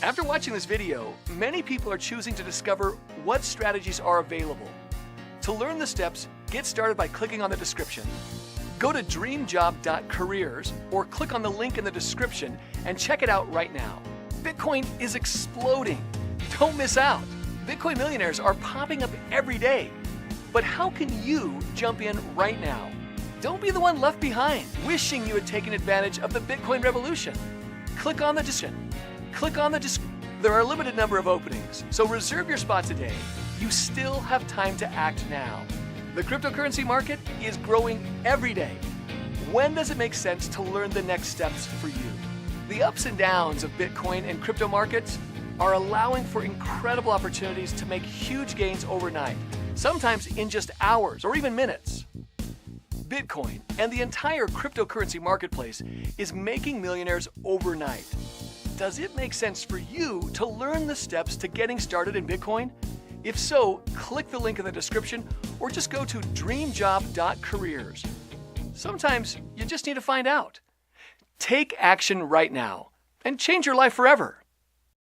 After watching this video, many people are choosing to discover what strategies are available. To learn the steps, get started by clicking on the description. Go to dreamjob.careers or click on the link in the description and check it out right now. Bitcoin is exploding. Don't miss out. Bitcoin millionaires are popping up every day. But how can you jump in right now? Don't be the one left behind, wishing you had taken advantage of the Bitcoin revolution. Click on the description. There are a limited number of openings, so reserve your spot today. You still have time to act now. The cryptocurrency market is growing every day. When does it make sense to learn the next steps for you? The ups and downs of Bitcoin and crypto markets are allowing for incredible opportunities to make huge gains overnight, sometimes in just hours or even minutes. Bitcoin and the entire cryptocurrency marketplace is making millionaires overnight. Does it make sense for you to learn the steps to getting started in Bitcoin? If so, click the link in the description or just go to dreamjob.careers. Sometimes you just need to find out. Take action right now and change your life forever.